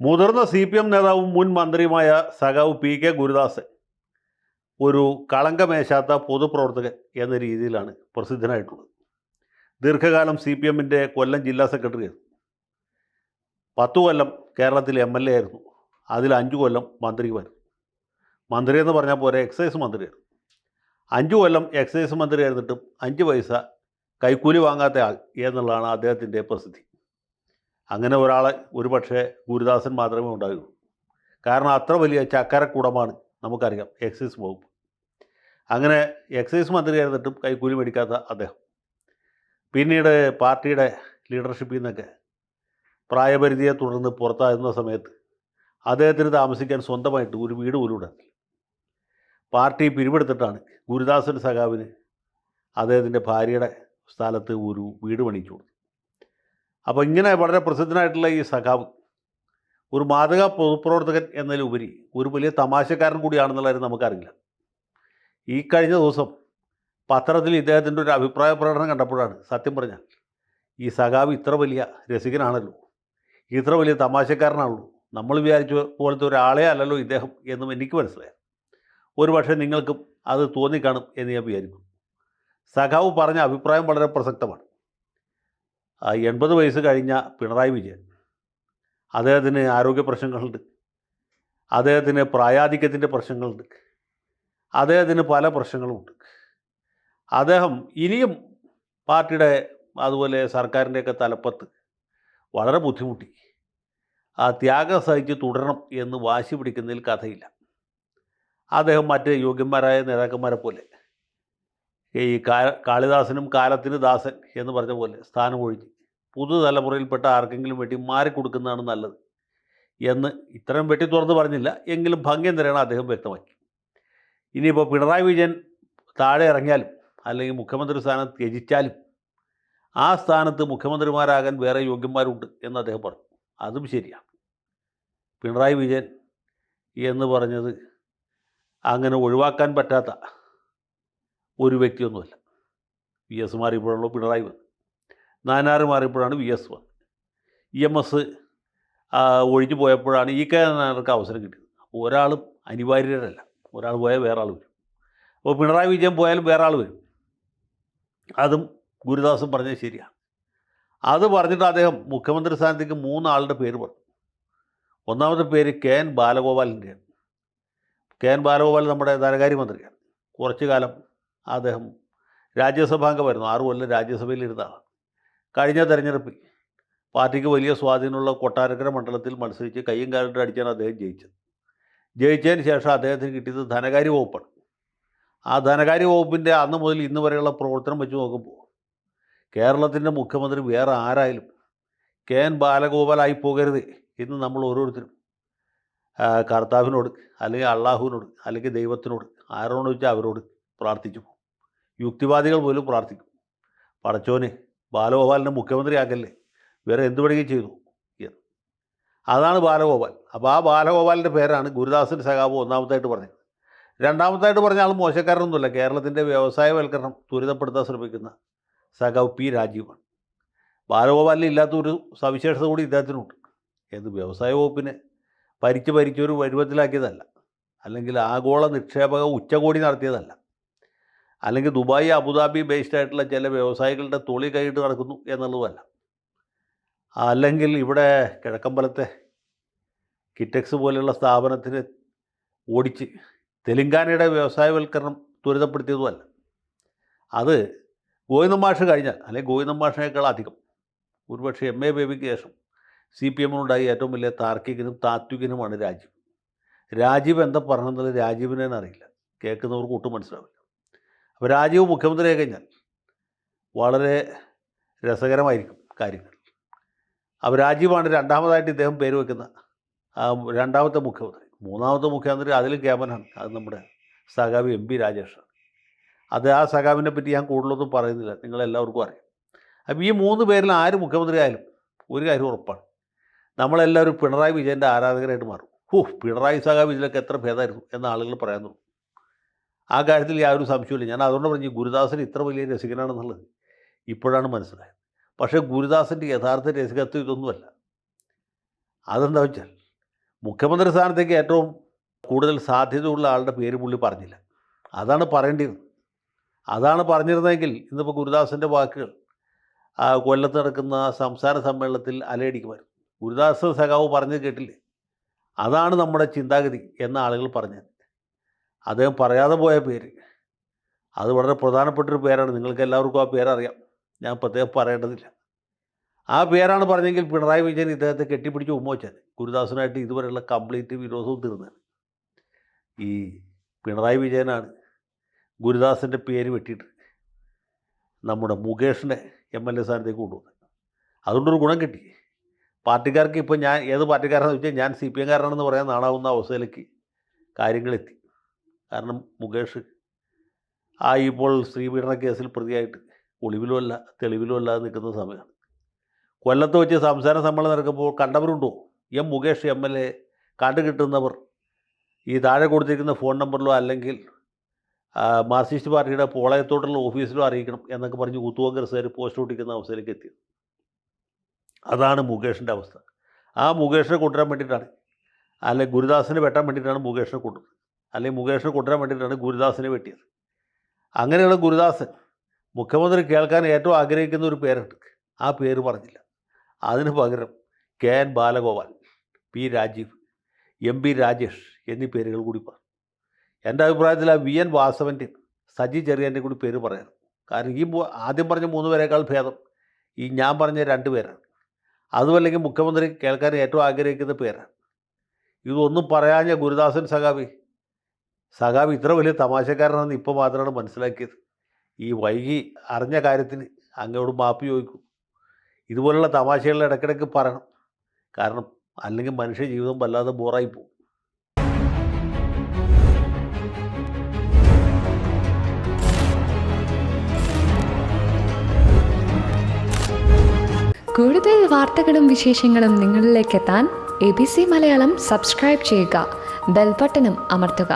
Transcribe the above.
മുതിർന്ന CPM നേതാവും മുൻ മന്ത്രിയുമായ സഖാവ് PK ഗുരുദാസൻ ഒരു കളങ്കമേശാത്ത പൊതുപ്രവർത്തകൻ എന്ന രീതിയിലാണ് പ്രസിദ്ധനായിട്ടുള്ളത്. ദീർഘകാലം CPMൻ്റെ കൊല്ലം ജില്ലാ സെക്രട്ടറിയായിരുന്നു. 10 കൊല്ലം കേരളത്തിൽ MLA ആയിരുന്നു. അതിൽ 5 കൊല്ലം മന്ത്രിയുമായിരുന്നു. മന്ത്രി എന്ന് പറഞ്ഞാൽ പോരെ, എക്സൈസ് മന്ത്രിയായിരുന്നു. 5 കൊല്ലം എക്സൈസ് മന്ത്രിയായിരുന്നിട്ടും 5 പൈസ കൈക്കൂലി വാങ്ങാത്ത ആൾ എന്നുള്ളതാണ് അദ്ദേഹത്തിൻ്റെ പ്രസിദ്ധി. അങ്ങനെ ഒരാളെ ഒരുപക്ഷെ ഗുരുദാസൻ മാത്രമേ ഉണ്ടാകൂ. കാരണം അത്ര വലിയ ചക്കരക്കുടമാണ് നമുക്കറിയാം എക്സൈസ് വകുപ്പ്. അങ്ങനെ എക്സൈസ് മന്ത്രിയായിരുന്നിട്ടും കൈക്കൂലി മേടിക്കാത്ത അദ്ദേഹം പിന്നീട് പാർട്ടിയുടെ ലീഡർഷിപ്പിൽ നിന്നൊക്കെ പ്രായപരിധിയെ തുടർന്ന് പുറത്താകുന്ന സമയത്ത് അദ്ദേഹത്തിന് താമസിക്കാൻ സ്വന്തമായിട്ട് ഒരു വീട് പോലും ഉണ്ടാക്കി. പാർട്ടി പിരിവെടുത്തിട്ടാണ് ഗുരുദാസൻ സഖാവിന് അദ്ദേഹത്തിൻ്റെ ഭാര്യയുടെ സ്ഥലത്ത് ഒരു വീട് പണിയിച്ചു കൊടുത്തു. അപ്പോൾ ഇങ്ങനെ വളരെ പ്രസിദ്ധനായിട്ടുള്ള ഈ സഖാവ് ഒരു മാതൃകാ പൊതുപ്രവർത്തകൻ എന്നതിലുപരി ഒരു വലിയ തമാശക്കാരൻ കൂടിയാണെന്നുള്ള കാര്യം നമുക്കറിയില്ല. ഈ കഴിഞ്ഞ ദിവസം പത്രത്തിൽ ഇദ്ദേഹത്തിൻ്റെ ഒരു അഭിപ്രായ പ്രകടനം കണ്ടപ്പോഴാണ് സത്യം പറഞ്ഞാൽ ഈ സഖാവ് ഇത്ര വലിയ രസികനാണല്ലോ, ഇത്ര വലിയ തമാശക്കാരനാണല്ലോ, നമ്മൾ വിചാരിച്ച പോലത്തെ ഒരാളെ അല്ലല്ലോ ഇദ്ദേഹം എന്നും എനിക്ക് മനസ്സിലായി. ഒരു പക്ഷേ നിങ്ങൾക്കും അത് തോന്നിക്കാണും എന്ന് ഞാൻ വിചാരിക്കും. സഖാവ് പറഞ്ഞ അഭിപ്രായം വളരെ പ്രസക്തമാണ്. 80 വയസ്സ് കഴിഞ്ഞ പിണറായി വിജയൻ, അദ്ദേഹത്തിന് ആരോഗ്യ പ്രശ്നങ്ങളുണ്ട്, അദ്ദേഹത്തിന് പ്രായാധിക്യത്തിൻ്റെ പ്രശ്നങ്ങളുണ്ട്, അദ്ദേഹത്തിന് പല പ്രശ്നങ്ങളുമുണ്ട്. അദ്ദേഹം ഇനിയും പാർട്ടിയുടെ അതുപോലെ സർക്കാരിൻ്റെയൊക്കെ തലപ്പത്ത് വളരെ ബുദ്ധിമുട്ടി ത്യാഗം സഹിച്ച് തുടരണം എന്ന് വാശി പിടിക്കുന്നതിൽ കഥയില്ല. അദ്ദേഹം മറ്റ് യോഗ്യന്മാരായ നേതാക്കന്മാരെ പോലെ ഈ കാളിദാസനും കാലത്തിന് ദാസൻ എന്ന് പറഞ്ഞ പോലെ സ്ഥാനം ഒഴിഞ്ഞ് പുതുതലമുറയിൽപ്പെട്ട ആർക്കെങ്കിലും വേണ്ടി മാറിക്കൊടുക്കുന്നതാണ് നല്ലത് എന്ന് ഇത്രയും വെട്ടി തുറന്ന് പറഞ്ഞില്ല, എങ്കിലും ഭംഗ്യന്തരേണ അദ്ദേഹം വ്യക്തമാക്കി. ഇനിയിപ്പോൾ പിണറായി വിജയൻ താഴെ ഇറങ്ങിയാലും അല്ലെങ്കിൽ മുഖ്യമന്ത്രി സ്ഥാനം ത്യജിച്ചാലും ആ സ്ഥാനത്ത് മുഖ്യമന്ത്രിമാരാകാൻ വേറെ യോഗ്യന്മാരുണ്ട് എന്ന് അദ്ദേഹം പറഞ്ഞു. അതും ശരിയാണ്. പിണറായി വിജയൻ എന്ന് പറഞ്ഞത് അങ്ങനെ ഒഴിവാക്കാൻ പറ്റാത്ത ഒരു വ്യക്തിയൊന്നുമല്ല. VS മാറിയപ്പോഴാണല്ലോ പിണറായി വന്നത്, നായനാർ മാറിയപ്പോഴാണ് VS വന്നത്, EMS ഒഴിഞ്ഞു പോയപ്പോഴാണ് EK നായർക്ക് അവസരം കിട്ടിയത്. അപ്പോൾ ഒരാളും അനിവാര്യരല്ല, ഒരാൾ പോയാൽ വേറെ ആൾ വരും. അപ്പോൾ പിണറായി വിജയൻ പോയാലും വേറെ ആൾ വരും. അതും ഗുരുദാസൻ പറഞ്ഞത് ശരിയാണ്. അത് പറഞ്ഞിട്ട് അദ്ദേഹം മുഖ്യമന്ത്രി സ്ഥാനത്തേക്ക് 3 ആളുടെ പേര് പറഞ്ഞു. ഒന്നാമത്തെ പേര് KN ബാലഗോപാലിൻ്റെയാണ്. KN ബാലഗോപാൽ നമ്മുടെ ധനകാര്യമന്ത്രിയാണ്. കുറച്ചു കാലം അദ്ദേഹം രാജ്യസഭാംഗമായിരുന്നു. 6 കൊല്ലം രാജ്യസഭയിൽ ഇരുന്നതാണ്. കഴിഞ്ഞ തെരഞ്ഞെടുപ്പിൽ പാർട്ടിക്ക് വലിയ സ്വാധീനമുള്ള കൊട്ടാരക്കര മണ്ഡലത്തിൽ മത്സരിച്ച് കയ്യും കാലിട്ട് അടിച്ചാണ് അദ്ദേഹം ജയിച്ചത്. ജയിച്ചതിന് ശേഷം അദ്ദേഹത്തിന് കിട്ടിയത് ധനകാര്യ വകുപ്പാണ്. ആ ധനകാര്യ വകുപ്പിൻ്റെ അന്ന് മുതൽ ഇന്ന് വരെയുള്ള പ്രവർത്തനം വെച്ച് നോക്കുമ്പോൾ കേരളത്തിൻ്റെ മുഖ്യമന്ത്രി വേറെ ആരായാലും KN ബാലഗോപാലായി പോകരുത് എന്ന് നമ്മൾ ഓരോരുത്തരും കർത്താവിനോട് അല്ലെങ്കിൽ അള്ളാഹുവിനോട് അല്ലെങ്കിൽ ദൈവത്തിനോട് ആരോട് വെച്ചാൽ അവരോട് പ്രാർത്ഥിച്ചു. യുക്തിവാദികൾ പോലും പ്രാർത്ഥിക്കും, പടച്ചോനെ ബാലഗോപാലിനെ മുഖ്യമന്ത്രിയാക്കല്ലേ, വേറെ എന്ത് പണിയും ചെയ്തു എന്ന്. അതാണ് ബാലഗോപാൽ. അപ്പോൾ ആ ബാലഗോപാലിൻ്റെ പേരാണ് ഗുരുദാസൻ സഖാവ് ഒന്നാമത്തായിട്ട് പറഞ്ഞത്. രണ്ടാമത്തായിട്ട് പറഞ്ഞ ആൾ മോശക്കാരനൊന്നുമില്ല. കേരളത്തിൻ്റെ വ്യവസായവൽക്കരണം ത്വരിതപ്പെടുത്താൻ ശ്രമിക്കുന്ന സഖാവ് P രാജീവാണ്. ബാലഗോപാലിന് ഇല്ലാത്തൊരു സവിശേഷത കൂടി ഇദ്ദേഹത്തിനുണ്ട്. ഏത് വ്യവസായ വകുപ്പിനെ ഭരിച്ചൊരു പരുവത്തിലാക്കിയതല്ല, അല്ലെങ്കിൽ ആഗോള നിക്ഷേപക ഉച്ചകോടി നടത്തിയതല്ല, അല്ലെങ്കിൽ ദുബായ് അബുദാബി ബേസ്ഡ് ആയിട്ടുള്ള ചില വ്യവസായികളുടെ തൊളി കൈയിട്ട് നടക്കുന്നു എന്നുള്ളതുമല്ല, അല്ലെങ്കിൽ ഇവിടെ കിഴക്കമ്പലത്തെ കിറ്റക്സ് പോലെയുള്ള സ്ഥാപനത്തിന് ഓടിച്ച് തെലങ്കാനയുടെ വ്യവസായവൽക്കരണം ത്വരിതപ്പെടുത്തിയതുമല്ല. അത് ഗോവിന്ദൻ മാഷ് കഴിഞ്ഞാൽ, അല്ലെങ്കിൽ ഗോവിന്ദൻ മാഷിനേക്കാൾ അധികം ഒരുപക്ഷെ MA ബേബിക്ക് ശേഷം CPMനുണ്ടായി ഏറ്റവും വലിയ താർക്കികനും താത്വികനുമാണ് രാജീവ്. രാജീവ് എന്താ പറഞ്ഞെന്നുള്ളത് രാജീവിനെ അറിയില്ല, കേൾക്കുന്നവർക്ക് ഒട്ടും മനസ്സിലാവില്ല. അപ്പോൾ രാജീവ് മുഖ്യമന്ത്രിയായി കഴിഞ്ഞാൽ വളരെ രസകരമായിരിക്കും കാര്യങ്ങൾ. അപ്പോൾ രാജീവാണ് രണ്ടാമതായിട്ട് ഇദ്ദേഹം പേര് വയ്ക്കുന്ന രണ്ടാമത്തെ മുഖ്യമന്ത്രി. മൂന്നാമത്തെ മുഖ്യമന്ത്രി അതിലും കേമനാണ്, അത് നമ്മുടെ സഖാവ് MP രാജേഷാണ്. അത് ആ സഖാവിനെ പറ്റി ഞാൻ കൂടുതലൊന്നും പറയുന്നില്ല, നിങ്ങളെല്ലാവർക്കും അറിയാം. അപ്പോൾ ഈ 3 പേരിൽ ആര് മുഖ്യമന്ത്രി ആയാലും ഒരു കാര്യം ഉറപ്പാണ്, നമ്മളെല്ലാവരും പിണറായി വിജയൻ്റെ ആരാധകരായിട്ട് മാറും. പിണറായി സഖാവ് ഇതിലൊക്കെ എത്ര ഭേദമായിരുന്നു എന്ന് ആളുകൾ പറയാൻ തുടങ്ങും. ആ കാര്യത്തിൽ യാതൊരു സംശയമില്ല. ഞാൻ അതുകൊണ്ട് പറഞ്ഞു ഗുരുദാസൻ ഇത്ര വലിയ രസികനാണെന്നുള്ളത് ഇപ്പോഴാണ് മനസ്സിലായത്. പക്ഷേ ഗുരുദാസൻ്റെ യഥാർത്ഥ രസികത്വം ഇതൊന്നുമല്ല. അതെന്താ വെച്ചാൽ മുഖ്യമന്ത്രി സ്ഥാനത്തേക്ക് ഏറ്റവും കൂടുതൽ സാധ്യതയുള്ള ആളുടെ പേര് പുള്ളി പറഞ്ഞില്ല. അതാണ് പറയേണ്ടിയിരുന്നത്. അതാണ് പറഞ്ഞിരുന്നെങ്കിൽ ഇന്നിപ്പോൾ ഗുരുദാസിൻ്റെ വാക്കുകൾ കൊല്ലത്ത് നടക്കുന്ന സംസ്ഥാന സമ്മേളനത്തിൽ അലയടിക്കുമായിരുന്നു. ഗുരുദാസ് സഖാവ് പറഞ്ഞത് കേട്ടില്ലേ, അതാണ് നമ്മുടെ ചിന്താഗതി എന്ന ആളുകൾ പറഞ്ഞത്. അദ്ദേഹം പറയാതെ പോയ പേര്, അത് വളരെ പ്രധാനപ്പെട്ടൊരു പേരാണ്. നിങ്ങൾക്ക് എല്ലാവർക്കും ആ പേരറിയാം, ഞാൻ പ്രത്യേകം പറയേണ്ടതില്ല. ആ പേരാണ് പറഞ്ഞെങ്കിൽ പിണറായി വിജയൻ ഇദ്ദേഹത്തെ കെട്ടിപ്പിടിച്ച് ഉമ്മ വെച്ചാൽ ഗുരുദാസനായിട്ട് ഇതുവരെയുള്ള കംപ്ലീറ്റ് വിരോധവും തീർന്നതാണ്. ഈ പിണറായി വിജയനാണ് ഗുരുദാസിൻ്റെ പേര് വെട്ടിയിട്ട് നമ്മുടെ മുകേഷിനെ MLA സ്ഥാനത്തേക്ക് കൊണ്ടുവന്നത്. അതുകൊണ്ടൊരു ഗുണം കിട്ടി. പാർട്ടിക്കാർക്ക് ഇപ്പോൾ ഞാൻ ഏത് പാർട്ടിക്കാരാണെന്ന് വെച്ചാൽ ഞാൻ CPM കാരനാണെന്ന് പറയാൻ നാണാവുന്ന അവസ്ഥയിലേക്ക് കാര്യങ്ങളെത്തി. കാരണം മുകേഷ് ഇപ്പോൾ സ്ത്രീപീഡന കേസിൽ പ്രതിയായിട്ട് ഒളിവിലുമല്ല തെളിവിലുമല്ല നിൽക്കുന്ന സമയമാണ്. കൊല്ലത്ത് വെച്ച് സംസ്ഥാന സമ്മേളനം നടക്കുമ്പോൾ കണ്ടവരുണ്ടോ? മുകേഷ് MLA കണ്ടു കിട്ടുന്നവർ ഈ താഴെ കൊടുത്തിരിക്കുന്ന ഫോൺ നമ്പറിലോ അല്ലെങ്കിൽ മാർക്സിസ്റ്റ് പാർട്ടിയുടെ പോളയത്തോട്ടുള്ള ഓഫീസിലോ അറിയിക്കണം എന്നൊക്കെ പറഞ്ഞ് കുത്തുവങ്കരസുകാർ പോസ്റ്റ് ഒട്ടിക്കുന്ന അവസ്ഥയിലേക്ക് എത്തി. അതാണ് മുകേഷിൻ്റെ അവസ്ഥ. ആ മുകേഷിനെ കൊണ്ടുവരാൻ വേണ്ടിയിട്ടാണ്, അല്ലെങ്കിൽ ഗുരുദാസിനെ വെട്ടാൻ വേണ്ടിയിട്ടാണ് മുകേഷിനെ കൊണ്ടുവന്നത്, അല്ലെങ്കിൽ മുകേഷിനെ കൊണ്ടുവരാൻ വേണ്ടിയിട്ടാണ് ഗുരുദാസിനെ വെട്ടിയത്. അങ്ങനെയുള്ള ഗുരുദാസൻ മുഖ്യമന്ത്രി കേൾക്കാൻ ഏറ്റവും ആഗ്രഹിക്കുന്ന ഒരു പേരുണ്ട്, ആ പേര് പറഞ്ഞില്ല. അതിന് പകരം KN Balagopal, P Rajeev, MP Rajesh എന്നീ പേരുകൾ കൂടി പറഞ്ഞു. എൻ്റെ അഭിപ്രായത്തിൽ ആ VN വാസവൻ്റെയും സജി ചെറിയാൻ്റെ കൂടി പേര് പറയാറ്. കാരണം ഈ ആദ്യം പറഞ്ഞ 3 പേരേക്കാൾ ഭേദം ഈ ഞാൻ പറഞ്ഞ 2 പേരാണ്. അതുമല്ലെങ്കിൽ മുഖ്യമന്ത്രി കേൾക്കാൻ ഏറ്റവും ആഗ്രഹിക്കുന്ന പേരാണ്. ഇതൊന്നും പറയാഞ്ഞ ഗുരുദാസൻ സഖാവ് ഇത്ര വലിയ തമാശക്കാരനാണെന്ന് ഇപ്പോൾ മാത്രമാണ് മനസ്സിലാക്കിയത്. ഈ വൈകി അറിഞ്ഞ കാര്യത്തിന് അങ്ങോട്ട് മാപ്പ് ചോദിക്കും. ഇതുപോലുള്ള തമാശകൾ ഇടയ്ക്കിടയ്ക്ക് പറയണം. കാരണം അല്ലെങ്കിൽ മനുഷ്യ ജീവിതം വല്ലാതെ ബോറായി പോകും. കൂടുതൽ വാർത്തകളും വിശേഷങ്ങളും നിങ്ങളിലേക്ക് എത്താൻ ABC മലയാളം സബ്സ്ക്രൈബ് ചെയ്യുക, ബെൽ ബട്ടണും അമർത്തുക.